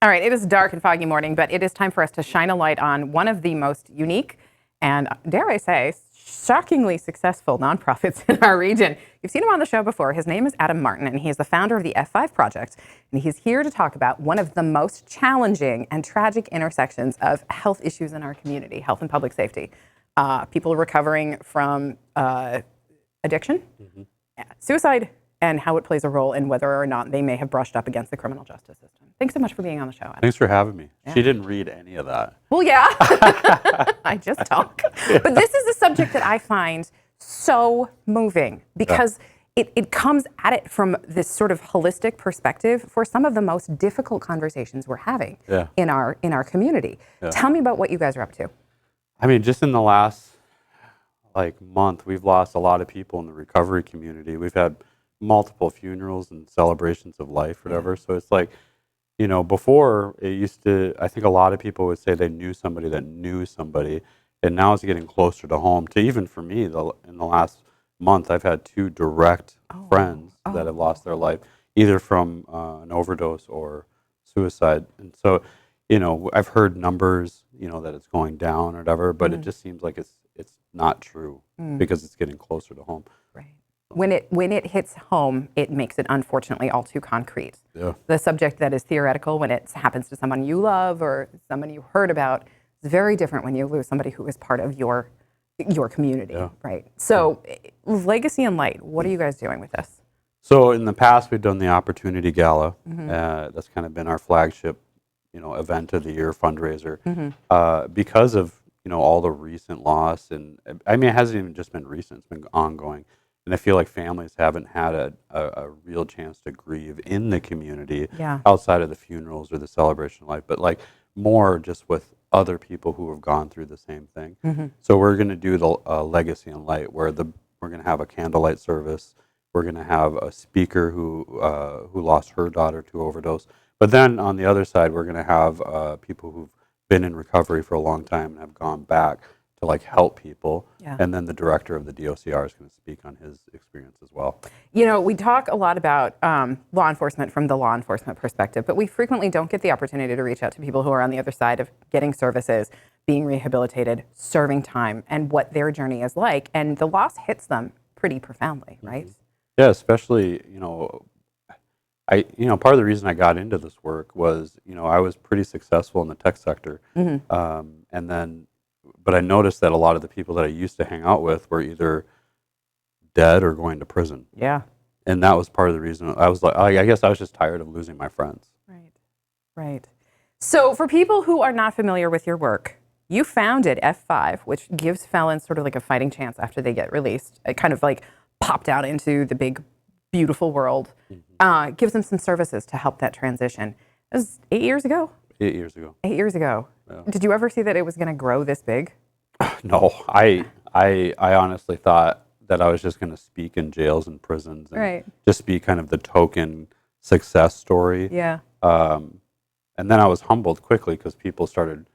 All right, it is a dark and foggy morning, but it is time for us to shine a light on one of the most unique and, dare I say, shockingly successful nonprofits in our region. You've seen him on the show before. His name is Adam Martin, and he is the founder of the F5 Project. And he's here to talk about one of the most challenging and tragic intersections of health issues in our community, health and public safety. People recovering from addiction, suicide, and how it plays a role in whether or not they may have brushed up against the criminal justice system. Thanks so much for being on the show, Adam. Thanks for having me. Yeah. She didn't read any of that. Well, yeah. I just talk. But this is a subject that I find so moving because it comes at it from this sort of holistic perspective for some of the most difficult conversations we're having in our community. Tell me about what you guys are up to. I mean, just in the last month, we've lost a lot of people in the recovery community. We've had multiple funerals and celebrations of life, whatever. So it's like, you know, before it used to, I think a lot of people would say they knew somebody that knew somebody, and now it's getting closer to home. To even for me, in the last month, I've had two direct friends that have lost their life, either from an overdose or suicide. And so, you know, I've heard numbers, you know, that it's going down or whatever, but it just seems like it's not true because it's getting closer to home. Right. When it hits home, it makes it unfortunately all too concrete. Yeah. The subject that is theoretical when it happens to someone you love or someone you heard about is very different when you lose somebody who is part of your community, right? So, Legacy and Light, what are you guys doing with this? So in the past, we've done the Opportunity Gala. That's kind of been our flagship, you know, event of the year fundraiser. Because of, you know, all the recent loss, and I mean, it hasn't even just been recent; it's been ongoing. And I feel like families haven't had a real chance to grieve in the community outside of the funerals or the celebration of life, but like more just with other people who have gone through the same thing. So we're going to do the Legacy and Light, where we're going to have a candlelight service. We're going to have a speaker who lost her daughter to overdose. But then on the other side, we're going to have people who've been in recovery for a long time and have gone back to like help people. And then the director of the DOCR is going to speak on his experience as well. You know, we talk a lot about law enforcement from the law enforcement perspective, but we frequently don't get the opportunity to reach out to people who are on the other side of getting services, being rehabilitated, serving time, and what their journey is like. And the loss hits them pretty profoundly, right? Yeah, especially, you know, part of the reason I got into this work was, you know, I was pretty successful in the tech sector. But I noticed that a lot of the people that I used to hang out with were either dead or going to prison. Yeah. And that was part of the reason I was like, I guess I was just tired of losing my friends. Right. Right. So for people who are not familiar with your work, you founded F5, which gives felons sort of like a fighting chance after they get released. It kind of like popped out into the big, beautiful world. Gives them some services to help that transition. It was 8 years ago? 8 years ago. 8 years ago. Yeah. Did you ever see that it was going to grow this big? No, I honestly thought that I was just going to speak in jails and prisons and just be kind of the token success story. Yeah. And then I was humbled quickly because people started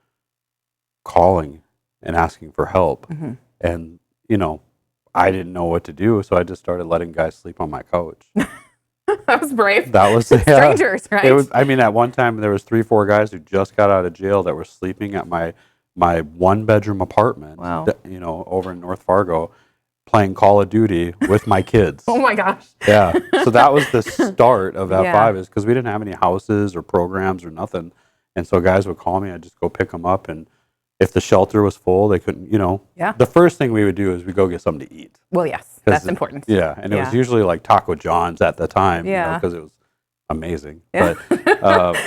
calling and asking for help. And, you know, I didn't know what to do, so I just started letting guys sleep on my couch. That was brave. That was strangers, right? It was. I mean, at one time there was 3-4 guys who just got out of jail that were sleeping at my 1-bedroom apartment. Wow. You know, over in North Fargo, playing Call of Duty with my kids. Oh my gosh. Yeah. So that was the start of F5, is because we didn't have any houses or programs or nothing, and so guys would call me. I'd just go pick them up, and if the shelter was full, they couldn't, you know. Yeah. The first thing we would do is we go get something to eat. Well, yes, that's important. Yeah, and it was usually like Taco John's at the time, you know, because it was amazing. Yeah. But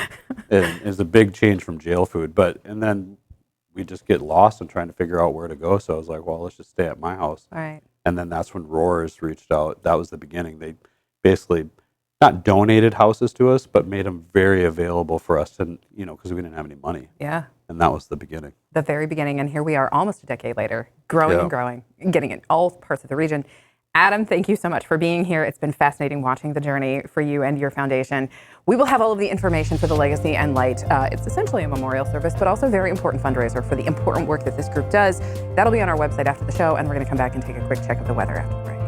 it was a big change from jail food. And then we just get lost in trying to figure out where to go. So I was like, well, let's just stay at my house. All right. And then that's when Roars reached out. That was the beginning. They basically not donated houses to us, but made them very available for us to, you know, because we didn't have any money. Yeah. And that was the beginning. The very beginning. And here we are almost a decade later, growing and growing, getting in all parts of the region. Adam, thank you so much for being here. It's been fascinating watching the journey for you and your foundation. We will have all of the information for the Legacy and Light. It's essentially a memorial service, but also a very important fundraiser for the important work that this group does. That'll be on our website after the show, and we're going to come back and take a quick check of the weather after the break.